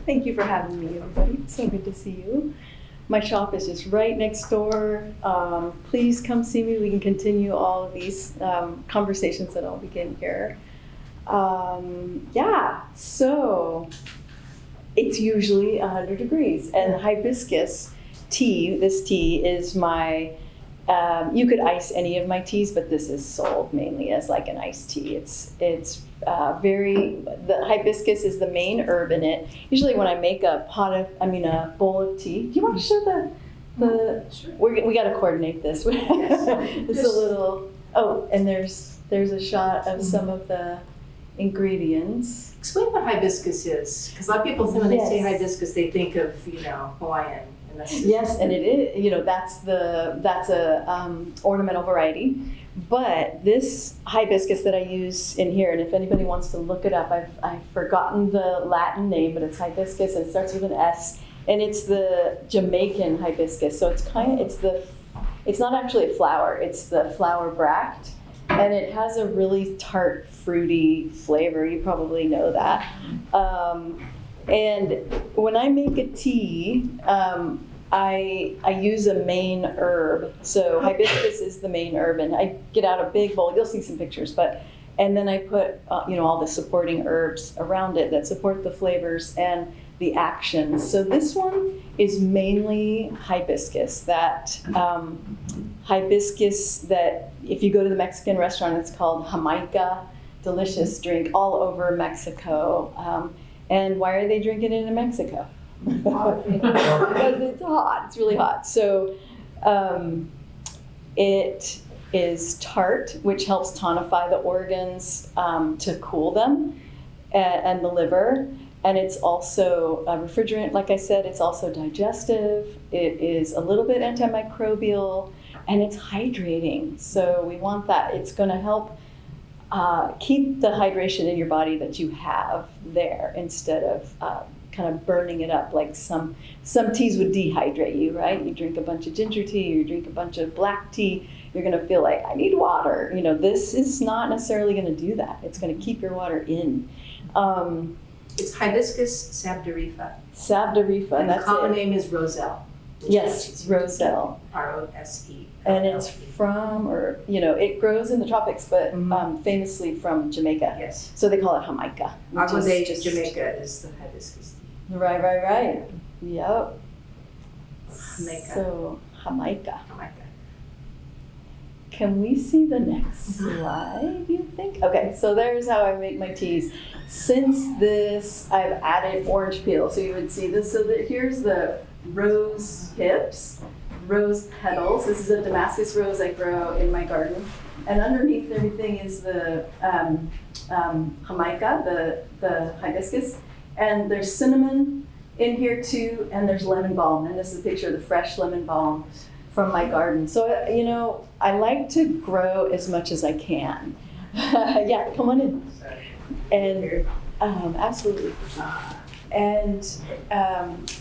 Thank you for having me, everybody. It's so good to see you. My shop is just right next door. Please come see me. We can continue all of these conversations that I'll begin here. So it's usually 100 degrees, and hibiscus tea, this tea is my, you could ice any of my teas, but this is sold mainly as like an iced tea. It's the hibiscus is the main herb in it. Usually when I make a bowl of tea, do you want to show Sure. we got to coordinate this. It's a little, and there's a shot of some of the ingredients. Explain what hibiscus is, because a lot of people think when they say Yes. hibiscus, they think of Hawaiian. And that's Yes, and it is, that's a ornamental variety. But this hibiscus that I use in here, and if anybody wants to look it up, I've forgotten the Latin name, but it's hibiscus and it starts with an S, and it's the Jamaican hibiscus. So it's not actually a flower, it's the flower bract, and it has a really tart, fruity flavor. You probably know that. And when I make a tea, I use a main herb. So hibiscus is the main herb, and I get out a big bowl. You'll see some pictures, and then I put all the supporting herbs around it that support the flavors and the action. So this one is mainly hibiscus. That hibiscus that if you go to the Mexican restaurant, it's called Jamaica. Delicious drink all over Mexico. And why are they drinking it in Mexico? Because it's hot. It's really hot. So it is tart, which helps tonify the organs to cool them and the liver. And it's also a refrigerant, like I said. It's also digestive. It is a little bit antimicrobial, and it's hydrating. So we want that. It's going to help keep the hydration in your body that you have there instead of kind of burning it up like some teas would dehydrate you, right? You drink a bunch of ginger tea, or you drink a bunch of black tea, you're going to feel like, I need water. This is not necessarily going to do that. It's going to keep your water in. It's hibiscus sabdarifa. Sabdarifa, And the common name is roselle. Yes, roselle. R-O-S-E. And it's from, it grows in the tropics, but famously from Jamaica. Yes. So they call it Jamaica. Agua de Jamaica is the hibiscus tea. Right. Yep. Jamaica. So, Jamaica. Jamaica. Can we see the next slide, do you think? Okay, so there's how I make my teas. Since this, I've added orange peel. So you would see this. So here's the rose hips, rose petals. This is a Damascus rose I grow in my garden. And underneath everything is the Jamaica, the hibiscus. And there's cinnamon in here too, and there's lemon balm. And this is a picture of the fresh lemon balm from my garden. So, I like to grow as much as I can. Yeah, come on in. And absolutely. And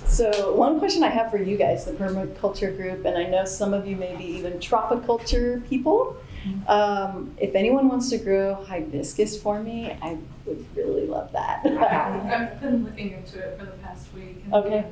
so one question I have for you guys, the permaculture group, and I know some of you may be even tropiculture people. If anyone wants to grow hibiscus for me, I would really love that. I've been looking into it for the past week. And Okay.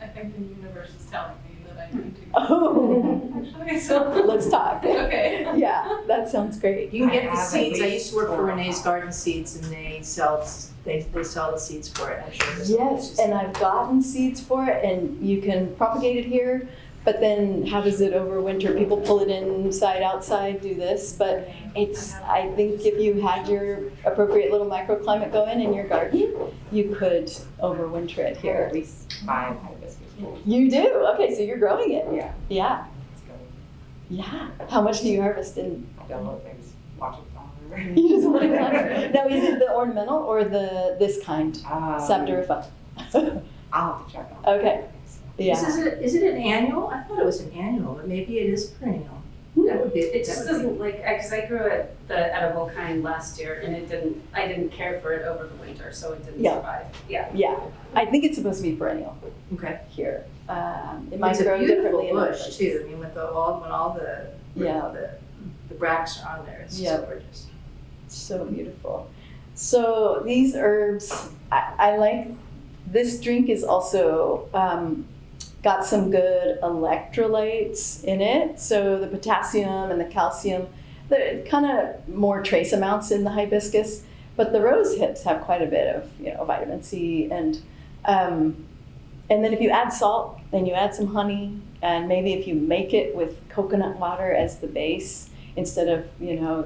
I think the universe is telling me that I need to. Oh, Actually, so. let's talk. Okay. Yeah, that sounds great. You can get I the have seeds. at I least used to work for 4 Renee's Garden Seeds, and they sell the seeds for it. I'm sure there's Yes, and I've gotten seeds for it, and you can propagate it here, but then how does it overwinter? People pull it inside, outside, do this, but I think if you had your appropriate little microclimate going in your garden, you could overwinter it At here. least 5 hibiscus bowls. You do? Okay, so you're growing it. Yeah. Yeah, Let's go. yeah. How much do you harvest in? I don't know if I just watch it flower. You just want to Now, is it the ornamental or this kind? Sabdarifa. I'll have to check on it. Okay. Yeah. Is it an annual? I thought it was an annual, but maybe it is perennial. That would be. It just doesn't because I grew it the edible kind last year, and I didn't care for it over the winter, so it didn't survive. Yeah. Yeah, I think it's supposed to be perennial Okay. here. It might It's a grow beautiful differently in other bush places. too. I mean, when all the the bracts are on there, it's Yeah. so gorgeous. So beautiful. So these herbs, I like this drink is also got some good electrolytes in it. So the potassium and the calcium, the kind of more trace amounts in the hibiscus, but the rose hips have quite a bit of vitamin C and then if you add salt and you add some honey and maybe if you make it with coconut water as the base instead of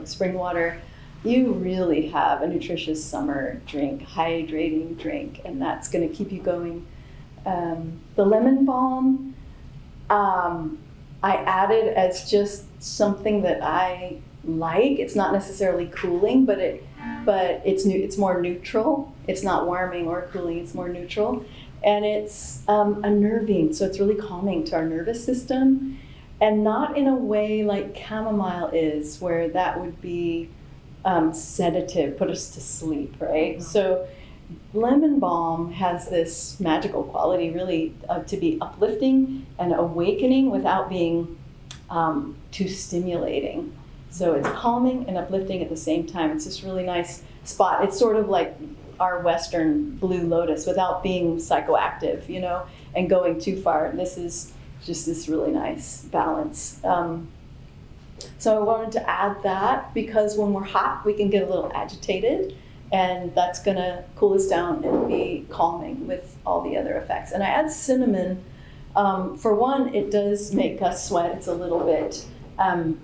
spring water, you really have a nutritious summer drink, hydrating drink, and that's going to keep you going. The lemon balm, I added as just something that I like. It's not necessarily cooling, but it's more neutral. It's not warming or cooling. It's more neutral, and it's unnerving. So it's really calming to our nervous system, and not in a way like chamomile is, where that would be sedative, put us to sleep, right? So lemon balm has this magical quality really to be uplifting and awakening without being too stimulating. So it's calming and uplifting at the same time. It's this really nice spot. It's sort of like our Western blue lotus without being psychoactive, and going too far. This is just this really nice balance. So I wanted to add that because when we're hot, we can get a little agitated, and that's going to cool us down and be calming with all the other effects. And I add cinnamon. For one, it does make us sweat. It's a little bit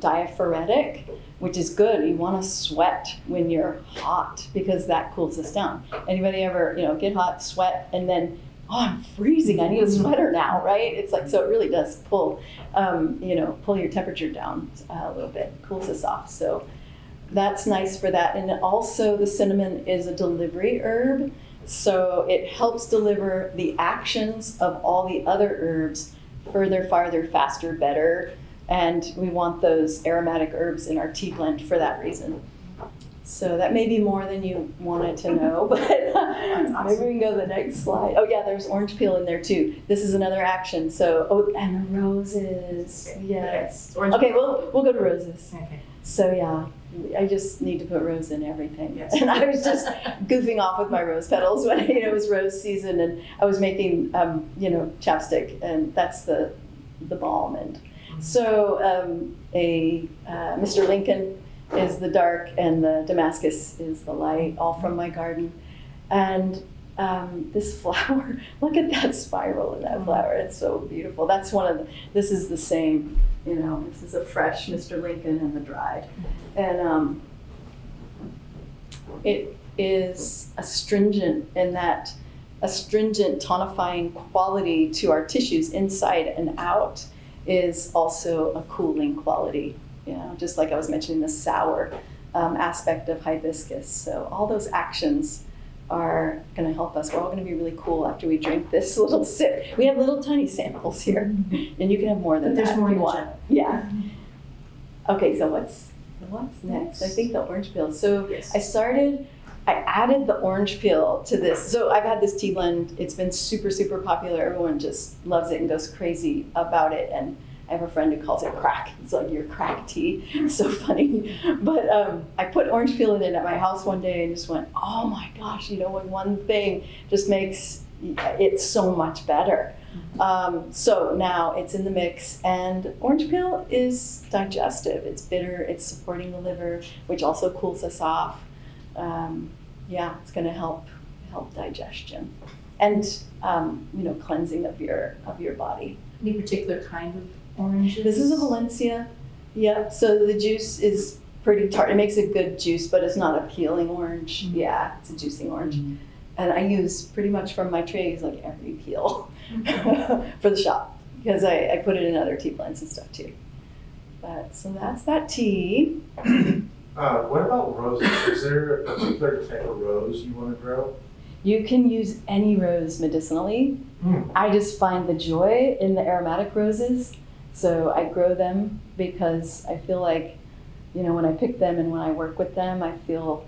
diaphoretic, which is good. You want to sweat when you're hot because that cools us down. Anybody ever, get hot, sweat, and then, oh, I'm freezing, I need a sweater now, right? It's like, so it really does pull your temperature down a little bit, cools us off. So that's nice for that. And also the cinnamon is a delivery herb, so it helps deliver the actions of all the other herbs further, farther, faster, better. And we want those aromatic herbs in our tea blend for that reason. So that may be more than you wanted to know, but maybe we can go to the next slide. Oh yeah, there's orange peel in there too. This is another action. So, and the roses, yes. Okay, we'll go to roses. Okay. So yeah, I just need to put rose in everything. Yes. And I was just goofing off with my rose petals when it was rose season, and I was making chapstick, and that's the balm. And so Mr. Lincoln is the dark, and the Damascus is the light, all from my garden. And this flower, look at that spiral in that flower. It's so beautiful. That's this is the same, this is a fresh Mr. Lincoln and the dried. And it is astringent tonifying quality to our tissues inside and out is also a cooling quality. Just like I was mentioning the sour aspect of hibiscus. So all those actions are going to help us. We're all going to be really cool after we drink this little sip. We have little tiny samples here, and you can have more than But there's that more if you than want. that. Yeah. Okay, so what's next? I think the orange peel. So Yes. I added the orange peel to this. So I've had this tea blend. It's been super, super popular. Everyone just loves it and goes crazy about it. And I have a friend who calls it crack. It's like your crack tea. It's so funny. But I put orange peel in it at my house one day and just went, oh my gosh, when one thing just makes it so much better. So now it's in the mix, and orange peel is digestive. It's bitter. It's supporting the liver, which also cools us off. It's going to help digestion and cleansing of your body. Any particular kind of oranges? This is a Valencia. Yeah. So the juice is pretty tart. It makes a good juice, but it's not a peeling orange. Mm-hmm. Yeah, it's a juicing orange. Mm-hmm. And I use pretty much from my trays like every peel for the shop, because I put it in other tea blends and stuff too. So that's that tea. What about roses? Is there a particular type of rose you want to grow? You can use any rose medicinally. I just find the joy in the aromatic roses. So I grow them because I feel like, when I pick them and when I work with them, I feel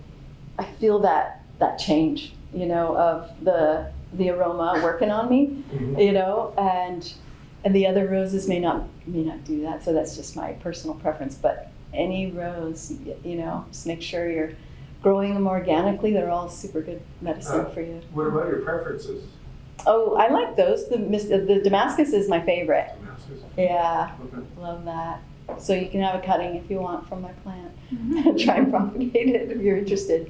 that change, of the aroma working on me, and the other roses may not do that. So that's just my personal preference. But any rose, just make sure you're growing them organically. They're all super good medicine for you. What about your preferences? Oh, I like those. The Damascus is my favorite. Damascus? Yeah, Okay. love that. So you can have a cutting if you want from my plant. Try and propagate it if you're interested.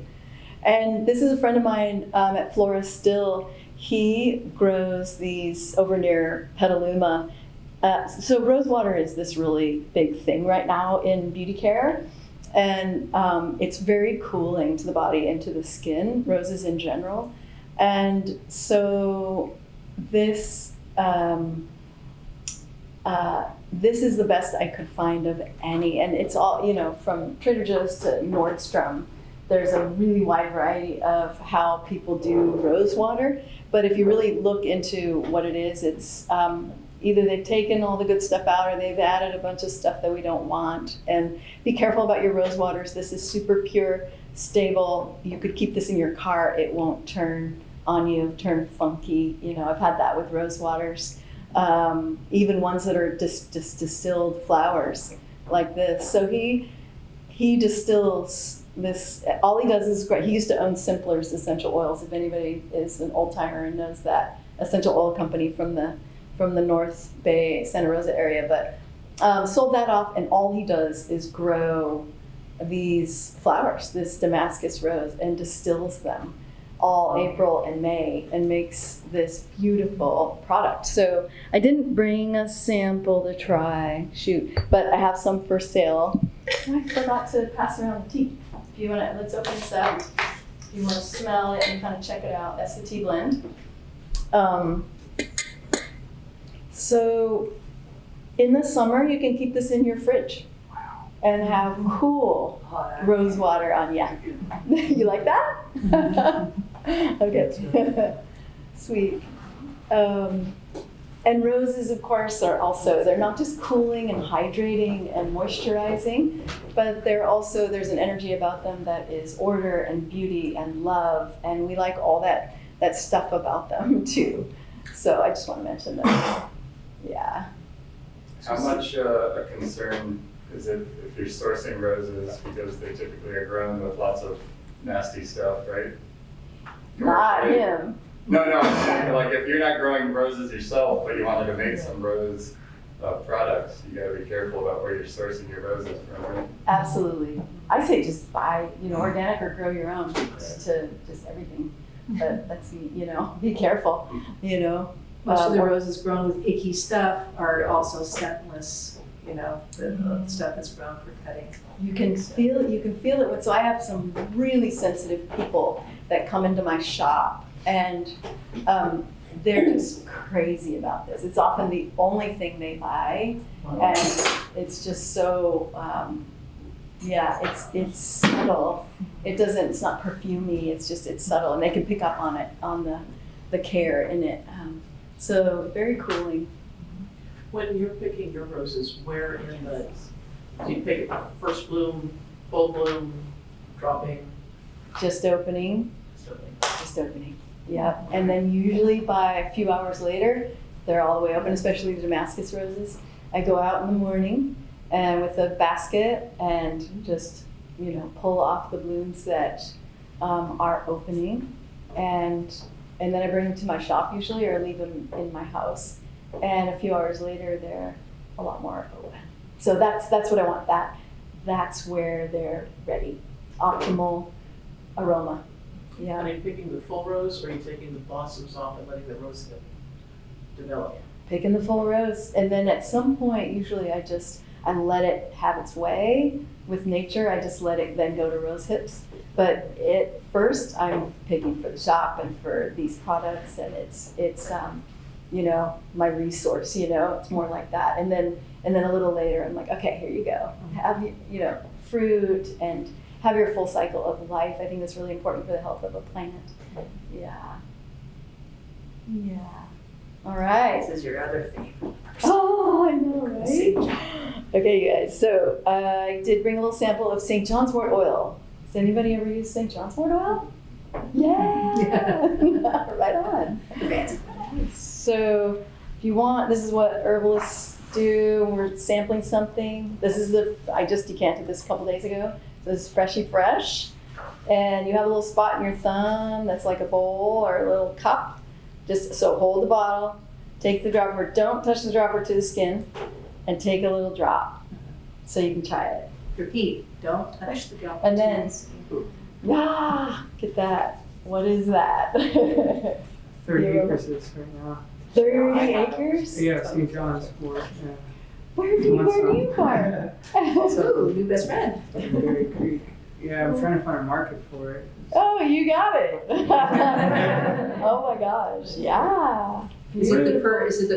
And this is a friend of mine at Flora Still. He grows these over near Petaluma. So rosewater is this really big thing right now in beauty care. And it's very cooling to the body and to the skin, roses in general. And so this this is the best I could find of any, and it's all, you know, from Trader Joe's to Nordstrom. There's a really wide variety of how people do rose water, but if you really look into what it is, it's either they've taken all the good stuff out or they've added a bunch of stuff that we don't want. And be careful about your rose waters. This is super pure, stable. You could keep this in your car. It won't turn on you, turn funky. You know, I've had that with rose waters. Even ones that are just distilled flowers like this. So he distills this. All he does is great. He used to own Simpler's essential oils. If anybody is an old timer and knows that essential oil company from the North Bay, Santa Rosa area, but sold that off. And all he does is grow these flowers, this Damascus rose, and distills them all April and May and makes this beautiful product. So I didn't bring a sample to try, but I have some for sale. I forgot to pass around the tea. If you want to, let's open this up. If you want to smell it and kind of check it out, that's the tea blend. So in the summer, you can keep this in your fridge and have cool rose water on you. You like that? Okay. Sweet. And roses, of course, are also, they're not just cooling and hydrating and moisturizing, but there's an energy about them that is order and beauty and love, and we like all that stuff about them too. So I just want to mention that. Yeah. How much a concern is it if you're sourcing roses, because they typically are grown with lots of nasty stuff, right? Not him. No, I'm saying, like, if you're not growing roses yourself, but you wanted to make some rose products, you gotta be careful about where you're sourcing your roses from, right? Absolutely. I say just buy, organic or grow your own to just everything. But that's, be careful, Most of the or- roses grown with icky stuff are also stepless, the stuff that's grown for cutting. You can feel it. So I have some really sensitive people that come into my shop, and they're just crazy about this. It's often the only thing they buy, and it's just so, it's subtle. It's not perfumey. It's subtle, and they can pick up on it, on the care in it. So very cooling. When you're picking your roses, where in the, do you pick first bloom, full bloom, dropping? Just opening. Something? Just opening. Yeah. And then usually by a few hours later, they're all the way open, especially the Damascus roses. I go out in the morning and with a basket and just, pull off the blooms that are opening. And then I bring them to my shop usually, or leave them in my house. And a few hours later, they're a lot more open. So that's what I want. That's where they're ready. Optimal aroma. Yeah. Are you picking the full rose, or are you taking the blossoms off and letting the rose develop? Picking the full rose, and then at some point, usually I let it have its way with nature. I just let it then go to rose hips. But at first, I'm picking for the shop and for these products, and it's my resource. It's more like that. And then a little later, I'm like, okay, here you go. Have fruit and have your full cycle of life. I think that's really important for the health of a plant. Yeah. Yeah. All right. This is your other favorite. Oh, I know, right? Okay, you guys. So I did bring a little sample of St. John's wort oil. Has anybody ever used St. John's wort oil? Yeah. Right on. Fancy. So if you want, this is what herbalists do. We're sampling something. I just decanted this a couple days ago. So this is Freshy Fresh. And you have a little spot in your thumb that's like a bowl or a little cup. Just, so hold the bottle, take the dropper, don't touch the dropper to the skin, and take a little drop, so you can try it. Repeat, don't touch the gum. And then, yeah, get that. What is that? 30 Yeah. acres is right now. 30 acres? Yeah, St. John's Port, yeah. Where do you farm? So, new best friend. Berry Creek. Yeah, I'm trying to find a market for it. Oh, you got it. Oh my gosh, yeah. Is it the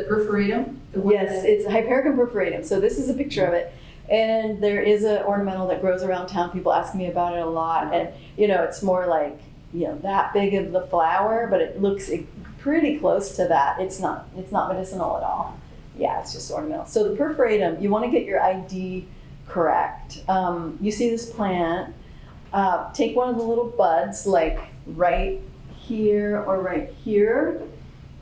perforatum? The one Yes, that- it's Hypericum perforatum. So this is a picture of it. And there is an ornamental that grows around town. People ask me about it a lot. And, it's more like, that big of the flower, but it looks pretty close to that. It's not medicinal at all. Yeah, it's just ornamental. So the perforatum, you want to get your ID correct. You see this plant, take one of the little buds, like right here or right here,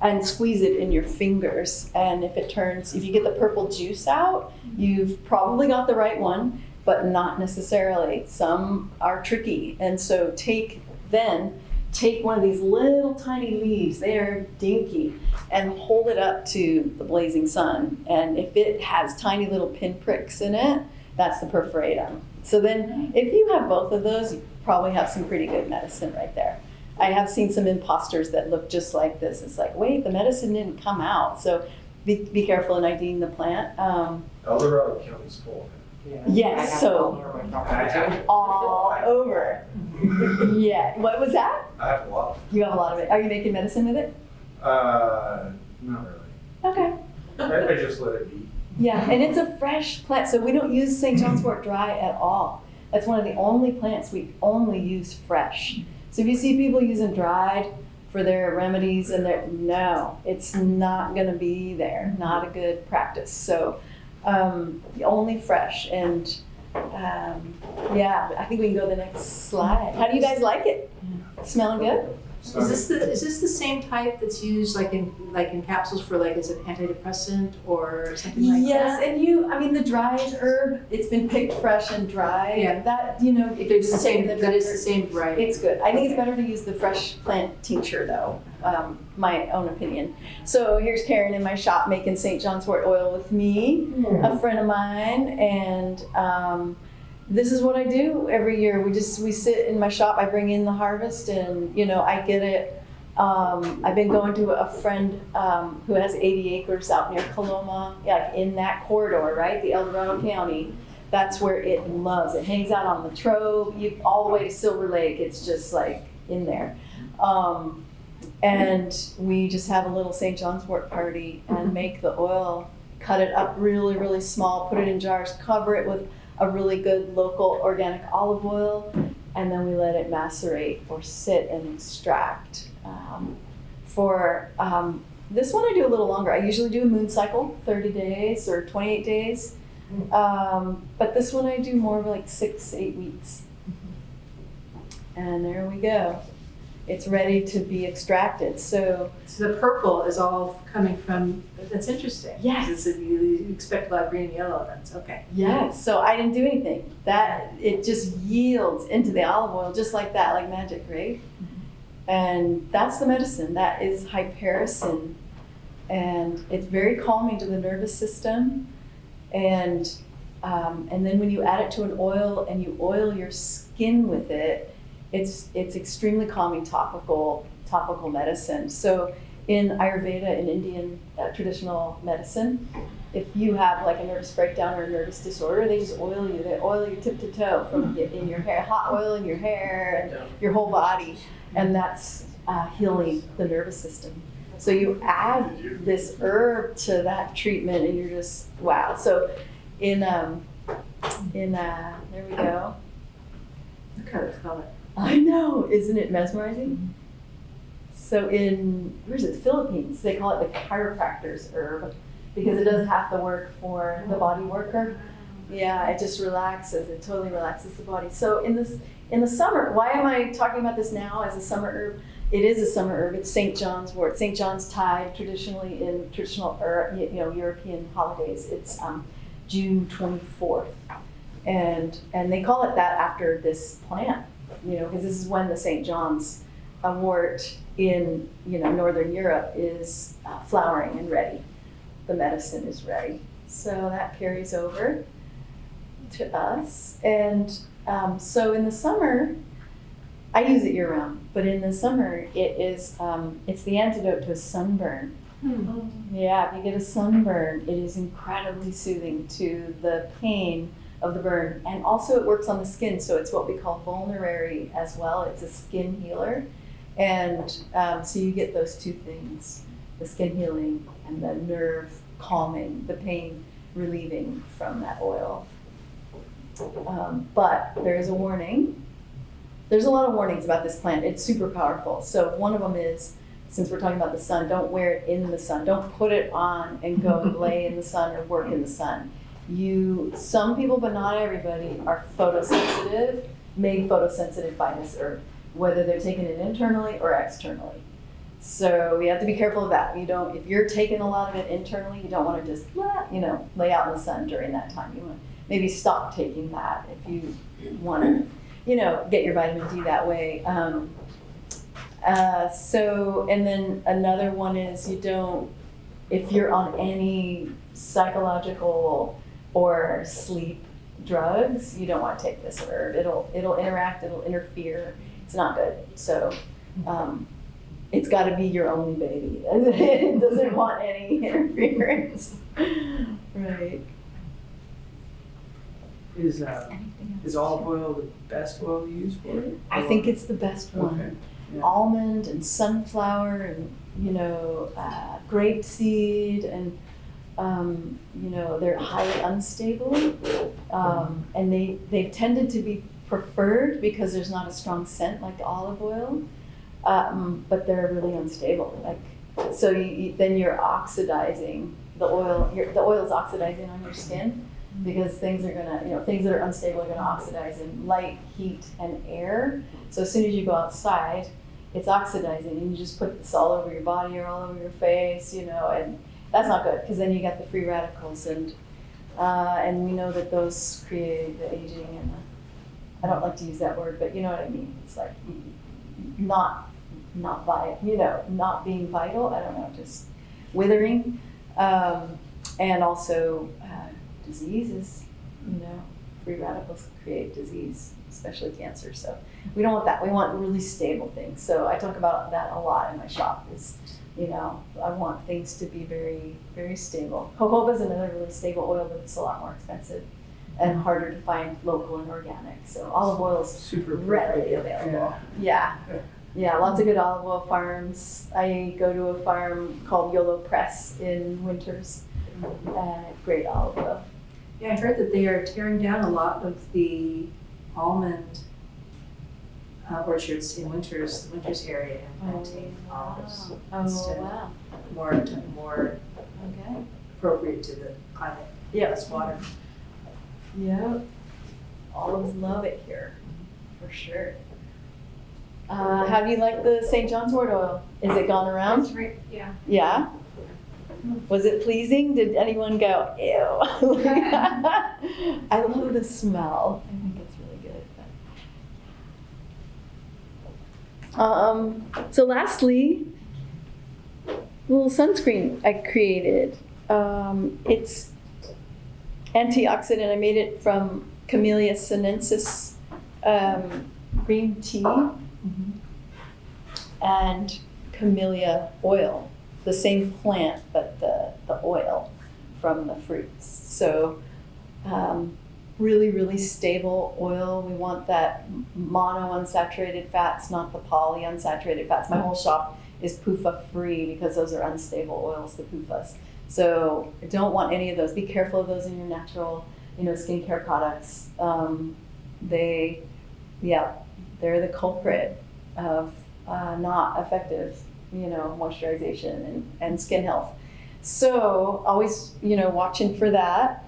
and squeeze it in your fingers. And if you get the purple juice out, you've probably got the right one, but not necessarily. Some are tricky. And so take one of these little tiny leaves, they are dinky, and hold it up to the blazing sun. And if it has tiny little pinpricks in it, that's the perforatum. So then if you have both of those, you probably have some pretty good medicine right there. I have seen some imposters that look just like this. It's like, wait, the medicine didn't come out. So be careful in IDing the plant. El Dorado County's full. Yeah. Yes, I have so- all over my property. All over. Yeah, what was that? I have a lot. You have a lot of it. Are you making medicine with it? Not really. Okay. I just let it be. Yeah, and it's a fresh plant, so we don't use St. John's wort dry at all. That's one of the only plants we only use fresh. So if you see people using dried for their remedies no, it's not gonna be there, not a good practice. So only fresh, and yeah, I think we can go to the next slide. How do you guys like it? Smelling good? Is this the same type that's used like in capsules for as an antidepressant or something like Yes, that? and the dried herb, it's been picked fresh and dry. Yeah. That, if It's the same, the but it's the same variety. It's good. I think it's better to use the fresh plant tincture though, my own opinion. So here's Karen in my shop making St. John's wort oil with me, a friend of mine, and this is what I do every year. We sit in my shop, I bring in the harvest, and I get it. I've been going to a friend who has 80 acres out near Coloma, in that corridor, right? The El Dorado County. That's where it loves. It hangs out on the Trove, all the way to Silver Lake. It's just like in there. And we just have a little St. John's wort party and make the oil, cut it up really, really small, put it in jars, cover it with a really good local organic olive oil, and then we let it macerate or sit and extract. This one I do a little longer. I usually do a moon cycle, 30 days or 28 days. But this one I do more of like 6-8 weeks. And there we go. It's ready to be extracted. So So the purple is all coming from, that's interesting. Yes. You expect a lot of green and yellow, that's okay. yes, so I didn't do anything. It just yields into the olive oil just like that, like magic, right? And that's the medicine. That is hypericin. And it's very calming to the nervous system. And then when you add it to an oil and you oil your skin with it, it's extremely calming topical medicine. So in Ayurveda, in Indian traditional medicine, if you have like a nervous breakdown or a nervous disorder, they just oil you. They oil you tip to toe in your hair, hot oil in your hair and your whole body, and that's healing the nervous system. So you add this herb to that treatment, and you're just wow. So there we go. Look how it's color. I know, isn't it mesmerizing? So where's it, Philippines, they call it the chiropractor's herb because it does half the work for the body worker. Yeah, it just relaxes, it totally relaxes the body. So in the summer, why am I talking about this now as a summer herb? It is a summer herb, it's St. John's wort. St. John's Tide, traditionally in traditional European holidays, it's June 24th. And they call it that after this plant, because this is when the St. John's a wart in, Northern Europe is flowering and ready. The medicine is ready. So that carries over to us. And so in the summer, I use it year round, but in the summer it's the antidote to a sunburn. Yeah, if you get a sunburn, it is incredibly soothing to the pain of the burn. And also it works on the skin, so it's what we call vulnerary as well. It's a skin healer. And so you get those two things, the skin healing and the nerve calming, the pain relieving from that oil. But there is a warning. There's a lot of warnings about this plant. It's super powerful. So one of them is, since we're talking about the sun, don't wear it in the sun. Don't put it on and go and lay in the sun or work in the sun. Some people, but not everybody, are photosensitive, made photosensitive by this herb, whether they're taking it internally or externally. So we have to be careful of that. If you're taking a lot of it internally, you don't want to just, lay out in the sun during that time. You want to maybe stop taking that if you want to, get your vitamin D that way. And then another one is if you're on any psychological or sleep drugs, you don't want to take this herb. It'll interact, it'll interfere. It's not good. So it's got to be your only baby. It doesn't want any interference. Right. Is olive oil the best oil to use for it? I think it's the best one. Okay. Yeah. Almond and sunflower and grapeseed and they're highly unstable and they've tended to be preferred because there's not a strong scent like olive oil, but they're really unstable. So then you're oxidizing the oil. The oil is oxidizing on your skin because things that are unstable are gonna oxidize in light, heat, and air. So as soon as you go outside, it's oxidizing, and you just put this all over your body or all over your face, and that's not good because then you got the free radicals, and we know that those create the aging and I don't like to use that word, but you know what I mean. It's like not being vital. I don't know, just withering, and also diseases. Free radicals create disease, especially cancer. So we don't want that. We want really stable things. So I talk about that a lot in my shop. I want things to be very, very stable. Jojoba is another really stable oil, but it's a lot more expensive and harder to find local and organic. So olive oil is super readily available. Yeah, lots of good olive oil farms. I go to a farm called Yolo Press in Winters, and great olive oil. Yeah, I heard that they are tearing down a lot of the almond orchards in the Winters area and planting olives instead. Wow. More Okay. appropriate to the climate. Yeah. Less water. Yeah. Olives love it here, for sure. How do you like the St. John's wort oil? Is it gone around? That's right, yeah. Yeah? Was it pleasing? Did anyone go, ew? I love the smell. I think it's really good. So lastly, a little sunscreen I created. It's antioxidant. I made it from Camellia sinensis green tea and camellia oil. The same plant, but the oil from the fruits. So really, really stable oil. We want that monounsaturated fats, not the polyunsaturated fats. My whole shop is PUFA free because those are unstable oils, the PUFAs. So I don't want any of those. Be careful of those in your natural, skincare products. They're the culprit of not effective moisturization and skin health. So always, watching for that.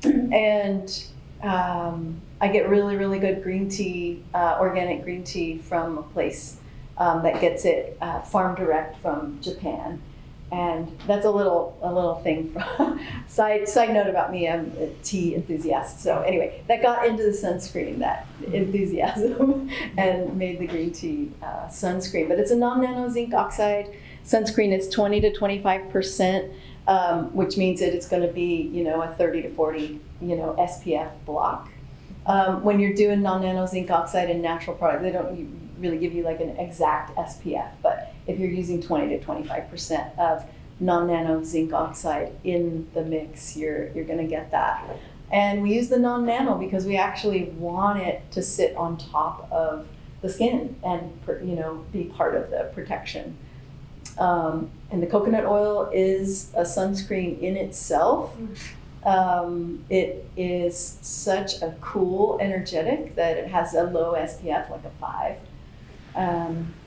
And I get really, really good green tea, organic green tea from a place that gets it farm direct from Japan. And that's a little thing. Side note about me, I'm a tea enthusiast. So anyway, that got into the sunscreen, that enthusiasm, and made the green tea sunscreen. But it's a non-nano zinc oxide sunscreen. It's 20 to 25%, which means that it's going to be, a 30 to 40, SPF block. When you're doing non-nano zinc oxide and natural product, they don't really give you like an exact SPF, but if you're using 20 to 25% of non-nano zinc oxide in the mix, you're going to get that. And we use the non-nano because we actually want it to sit on top of the skin and be part of the protection. And the coconut oil is a sunscreen in itself. It is such a cool energetic that it has a low SPF, like a 5.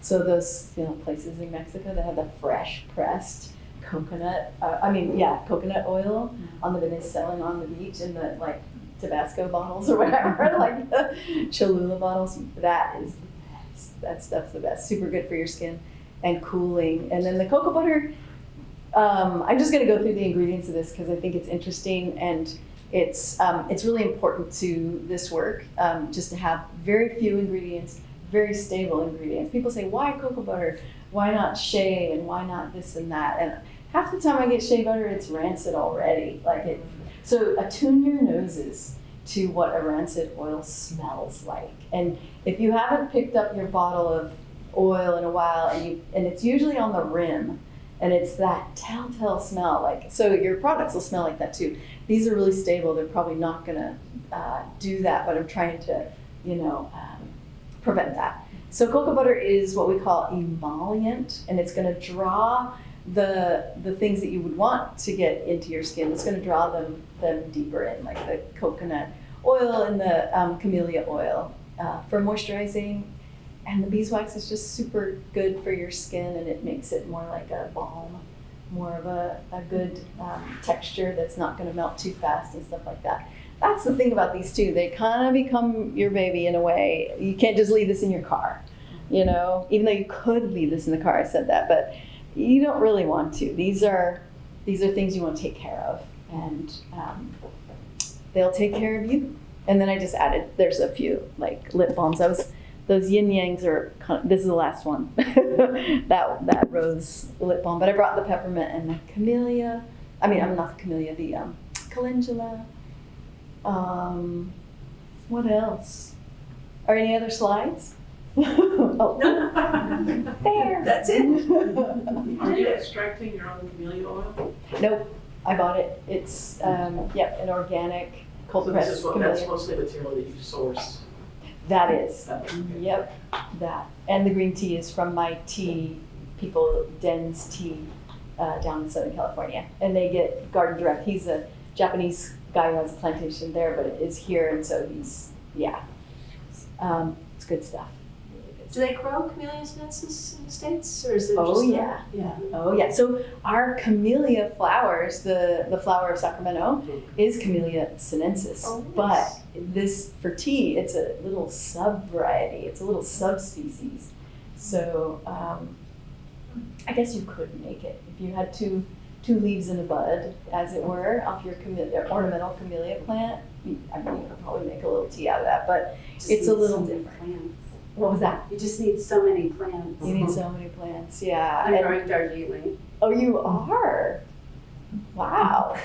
So those places in Mexico that have the fresh pressed coconut oil on the selling on the beach in the like Tabasco bottles or whatever, like the Cholula bottles. That is the best. That stuff's the best. Super good for your skin and cooling. And then the cocoa butter. I'm just going to go through the ingredients of this because I think it's interesting and it's really important to this work just to have very few ingredients, very stable ingredients. People say, why cocoa butter? Why not shea? And why not this and that? And half the time I get shea butter, it's rancid already. So attune your noses to what a rancid oil smells like. And if you haven't picked up your bottle of oil in a while, and it's usually on the rim, and it's that telltale smell, so your products will smell like that too. These are really stable. They're probably not gonna do that, but I'm trying to, prevent that. So cocoa butter is what we call emollient, and it's gonna draw the things that you would want to get into your skin. It's gonna draw them deeper in, like the coconut oil and the camellia oil for moisturizing. And the beeswax is just super good for your skin, and it makes it more like a balm, more of a good texture that's not going to melt too fast and stuff like that. That's the thing about these two. They kind of become your baby in a way. You can't just leave this in your car, even though you could leave this in the car. I said that, but you don't really want to. These are things you want to take care of, and they'll take care of you. And then I just added, there's a few like lip balms. Those yin yangs are this is the last one. that rose lip balm, but I brought the peppermint and the camellia. I'm not the camellia, the calendula. What else? Are any other slides? Oh. There. That's it. Are you extracting your own camellia oil? Nope, I bought it. It's an organic cold So pressed camellia. that's mostly material that you sourced. That is. Yep, that. And the green tea is from my tea people, Den's Tea, down in Southern California. And they get Garden Direct. He's a Japanese guy who has a plantation there, but it is here, and so it's good stuff. Do they grow Camellia sinensis in the States, or is it Oh, just yeah. Yeah. Oh yeah, so our camellia flowers, the flower of Sacramento, is Camellia sinensis. Oh, nice. But this, for tea, it's a little sub-variety, it's a little subspecies. So I guess you could make it. If you had two leaves in a bud, as it were, off your ornamental camellia plant, you could probably make a little tea out of that, but it's a little different. Plants. What was that? You just need so many plants. You need so many plants, yeah. I'm And- growing Darjeeling. Oh, you are? Wow.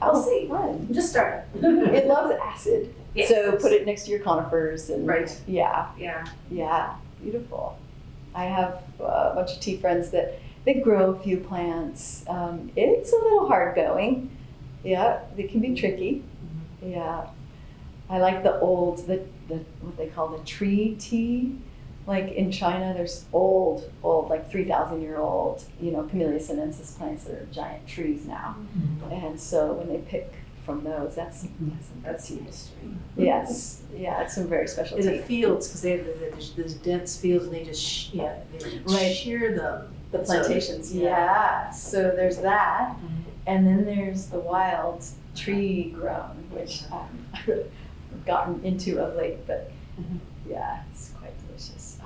I'll see. Fun. Just start. It loves acid. Yes. So put it next to your conifers and Right. yeah, Yeah. beautiful. I have a bunch of tea friends that they grow a few plants. It's a little hard going. Yeah, it can be tricky. Yeah. I like the old, the what they call the tree tea. Like in China, there's old, like 3,000-year-old, Camellia sinensis plants that are giant trees now. And so when they pick from those, that's tea history. Yes, yeah, it's some very special In the tea. fields, because they have those dense fields, and they just Right. shear them. The So, plantations, yeah. yeah. So there's that, and then there's the wild tree grown, which I've gotten into of late, but yeah, it's quite delicious.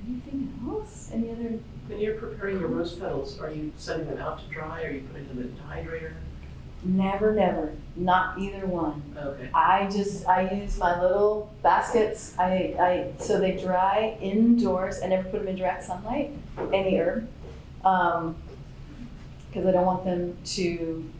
Anything else? Any other? When you're preparing your rose petals, are you sending them out to dry, or are you putting them in the dehydrator? Never, never. Not either one. Okay. I use my little baskets. So they dry indoors. I never put them in direct sunlight, any herb, because I don't want them to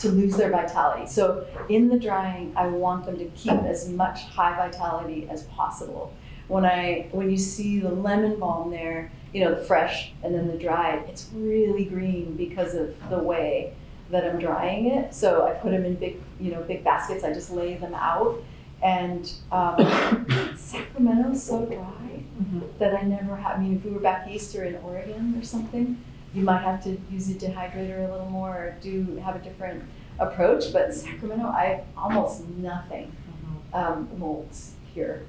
lose their vitality. So in the drying, I want them to keep as much high vitality as possible. When you see the lemon balm there, the fresh and then the dried, it's really green because of the way that I'm drying it. So I put them in big baskets. I just lay them out. And Sacramento's so dry that I never have. I mean, if we were back east or in Oregon or something, you might have to use a dehydrator a little more or have a different approach. But Sacramento, I almost nothing molds here.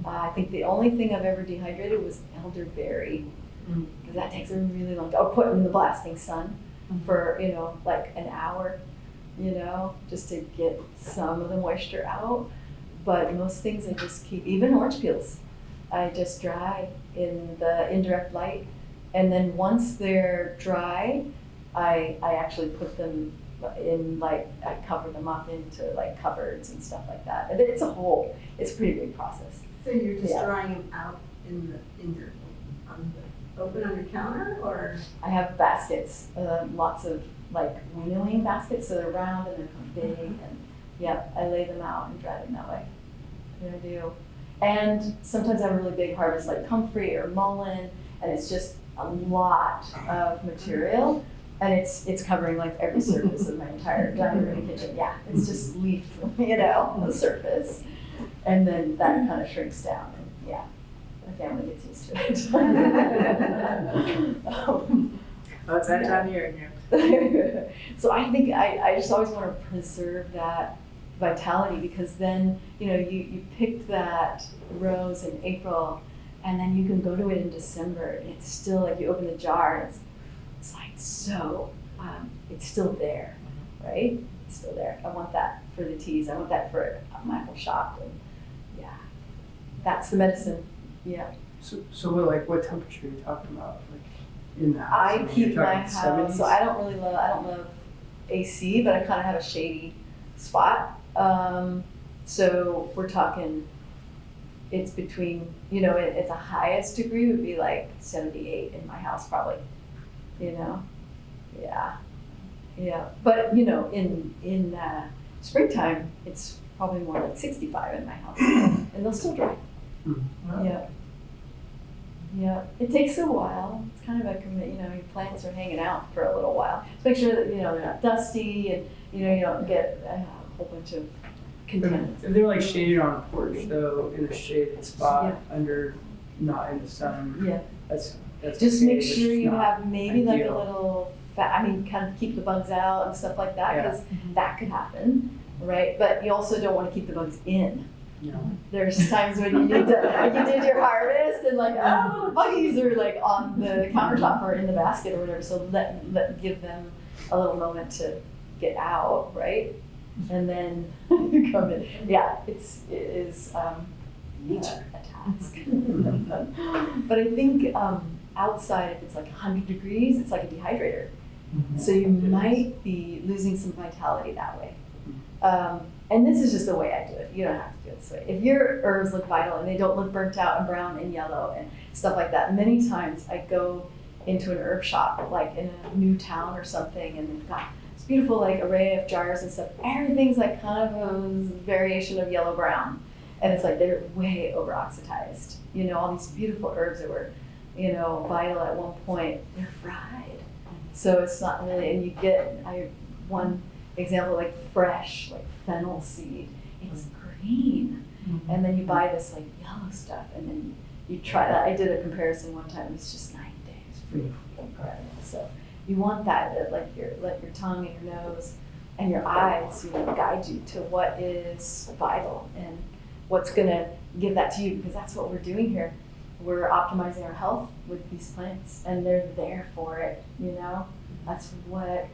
I think the only thing I've ever dehydrated was elderberry, because that takes a really long time. Or put in the blasting sun for, like an hour, just to get some of the moisture out. But most things I just keep, even orange peels, I just dry in the indirect light. And then once they're dry, I actually put them in, I cover them up into cupboards and stuff like that. And it's a pretty big process. So you're just Yeah. drying them out open on your counter, or? I have baskets, lots of winnowing baskets, so they're round and they're kind of big, and I lay them out and dry them that way. I do. And sometimes I have a really big harvest like comfrey or mullein, and it's just a lot of material, and it's covering every surface of my entire dining room and kitchen. Yeah, it's just leaf, on the surface, and then that kind of shrinks down, and my family gets used to it. Oh, it's that time of year in here. So I think I just always want to preserve that vitality, because then, you picked that rose in April, and then you can go to it in December, and it's still you open the jar, and it's so, it's still there, right? It's still there. I want that for the teas. I want that for my whole shop, and that's the medicine. Yeah. So what temperature are you talking about? In the house? I mean, keep you're my talking house, 70s? so I don't love AC, but I kind of have a shady spot. So we're talking, it's between, at the highest degree would be 78 in my house probably, yeah. But, in springtime, it's probably more like 65 in my house, and they'll still dry. Wow. Yeah, it takes a while. It's kind of a commit. Your plants are hanging out for a little while. So make sure that they're not dusty, and you don't get a whole bunch of contaminants. If they're shaded on a porch, though, in a shaded spot under, not in the sun, Yeah, that's just okay, make but sure you not have maybe a ideal. little. Kind of keep the bugs out and stuff like that, Yeah. because that could happen, right? But you also don't want to keep the bugs in. There's times when you need to, you did your harvest and buggies are on the countertop or in the basket or whatever. So give them a little moment to get out, right? And then you come in. Yeah, it is a task. But I think outside, if it's 100 degrees, it's like a dehydrator. So you might be losing some vitality that way. And this is just the way I do it. You don't have to do it this way. If your herbs look vital and they don't look burnt out and brown and yellow and stuff like that, many times I go into an herb shop, in a new town or something, and they've got this beautiful array of jars and stuff. Everything's kind of a variation of yellow-brown. And it's they're way over-oxidized. All these beautiful herbs that were, vital at one point, they're fried. So it's not really, and you get, one example, fresh, fennel seed, it's green. And then you buy this yellow stuff, and then you try that. I did a comparison one time, it's just 9 days, pretty incredible. So you want that, let your tongue and your nose and your eyes, guide you to what is vital and what's gonna give that to you, because that's what we're doing here. We're optimizing our health with these plants, and they're there for it, That's what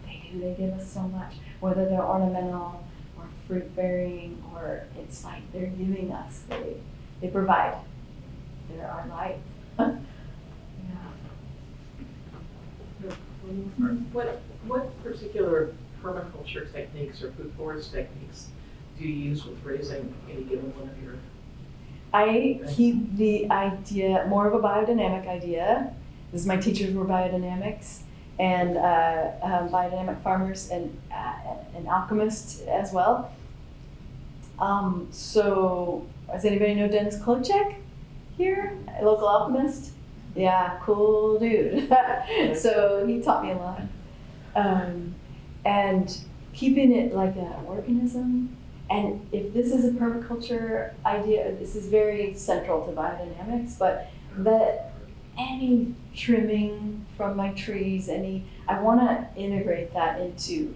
they do. They give us so much, whether they're ornamental or fruit bearing, or it's they're giving us, they provide. they're our life. What particular permaculture techniques or food forest techniques do you use with raising any given one of your? I keep the idea, more of a biodynamic idea. This is my teachers were biodynamics and biodynamic farmers and alchemists as well. So does anybody know Dennis Klocek here? A local alchemist? Yeah, cool dude. So he taught me a lot. And keeping it like an organism. And if this is a permaculture idea, this is very central to biodynamics, but that any trimming from my trees, I want to integrate that into,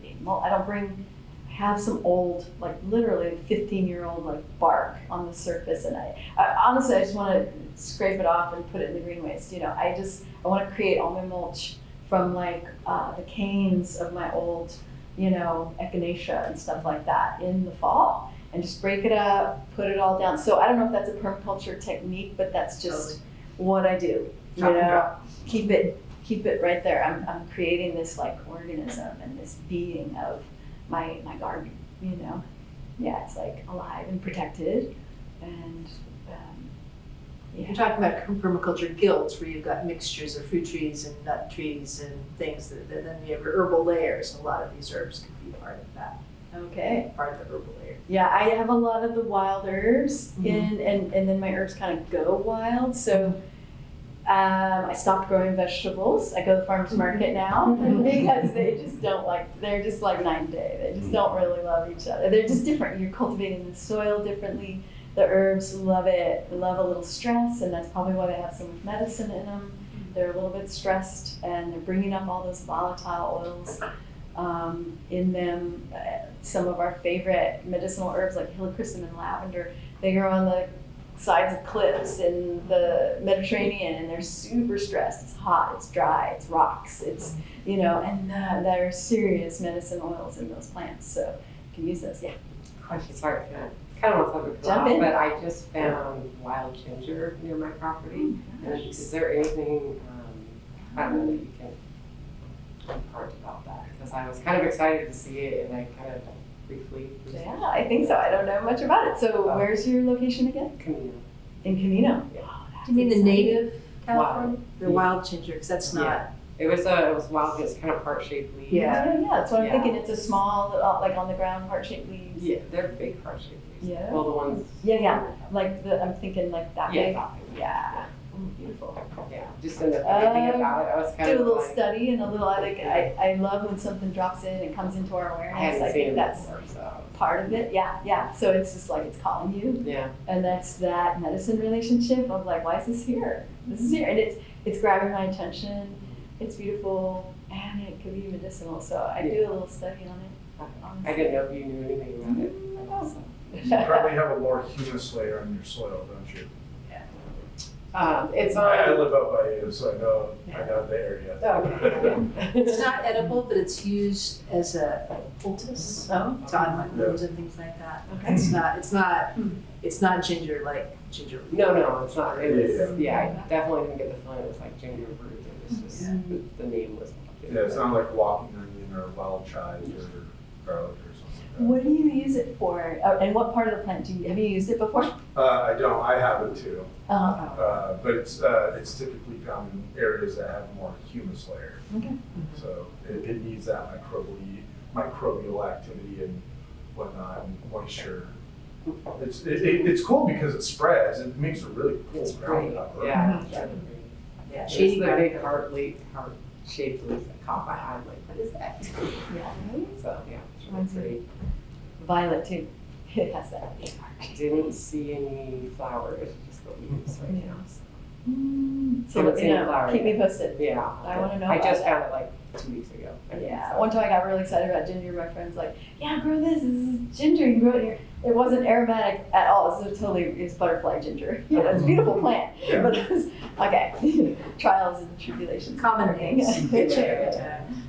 have some old, like literally 15-year-old like bark on the surface, and I honestly, I just want to scrape it off and put it in the green waste. I want to create almond mulch from like the canes of my old, echinacea and stuff like that in the fall, and just break it up, put it all down. So I don't know if that's a permaculture technique, but that's just what I do. Keep it right there. I'm creating this like organism and this being of my garden. Yeah, it's like alive and protected, and You're talking about permaculture guilds where you've got mixtures of fruit trees and nut trees and things that then you have herbal layers, and a lot of these herbs can be part of that. Okay. Part of the herbal layer. Yeah, I have a lot of the wild herbs in, and then my herbs kind of go wild. So I stopped growing vegetables. I go to the farmer's market now because they just don't they're just like night and day. They just don't really love each other. They're just different. You're cultivating the soil differently. The herbs love it. They love a little stress, and that's probably why they have so much medicine in them. They're a little bit stressed, and they're bringing up all those volatile oils in them. Some of our favorite medicinal herbs like helichrysum and lavender, they grow on the sides of cliffs in the Mediterranean, and they're super stressed. It's hot, it's dry, it's rocks, it's, and there are serious medicine oils in those plants, so you can use those, yeah. Question, sorry, kind of want to Jump in. but I just found wild ginger near my property. And is there anything, I don't know, that you can impart about that? Because I was kind of excited to see it, and I kind of briefly. Yeah, I think so. I don't know much about it. So where's your location again? Camino. In Camino? Yeah. Oh, that's Do you mean the exciting. native California? The wild ginger, because that's not. Yeah. It was wild, it's kind of heart-shaped leaves. Yeah. Yeah, that's what I'm Yeah. thinking. It's a small, like on the ground, heart-shaped leaves. Yeah, they're big heart-shaped leaves. Yeah. Well, the ones. Yeah. Like I'm thinking like that Yeah. big. Yeah. Ooh, beautiful. Yeah, just in the everything about it, I was kind Do of a little like, study and a little, I love when something drops in and comes into our I awareness. hadn't I seen think it that's before, so. part of it. Yeah. So it's just like it's calling you. Yeah. And that's that medicine relationship of like, why is this here? This is here. And it's grabbing my attention. It's beautiful and it could be medicinal. So I do a little study on it. I didn't know if you knew anything about it. You probably have a more humus layer on your soil, don't you? It's I on. live up by you, so I know the area. Okay. It's not edible, but it's used as a poultice. Oh. It's on like wounds and things like that. Okay. It's not ginger like ginger. No, it's not. It was, Yeah. I definitely didn't get the feeling it was like ginger root. It was just, the name was. Yeah, it's not like walking onion or wild chives or garlic or something like that. What do you use it for? And what part of the plant have you used it before? I don't. I have it too, Uh-huh. but it's typically found in areas that have more humus layer. Okay. So it needs that microbial activity and whatnot, and moisture. It's cool because it spreads. It makes a really cool ground cover. Yeah. Yeah, It's shady the ground. big heart-shaped leaf that caught my eye. I'm like, what is that? Yeah. So, yeah, it's really Reminds me. pretty. Violet too. It has that big heart. I didn't see any flowers, just the leaves right now. So. So Haven't let me seen know. flower Keep me yet. posted. Yeah. I wanna know I about just that. found it like 2 weeks ago. I think, Yeah. so. One time I got really excited about ginger. My friend's like, "Yeah, grow this. This is ginger. You can grow it here." It wasn't aromatic at all. It's butterfly ginger. You know, it's a beautiful plant. Yeah. But it was, okay, trials and tribulations. Common Working. names. Get you every time.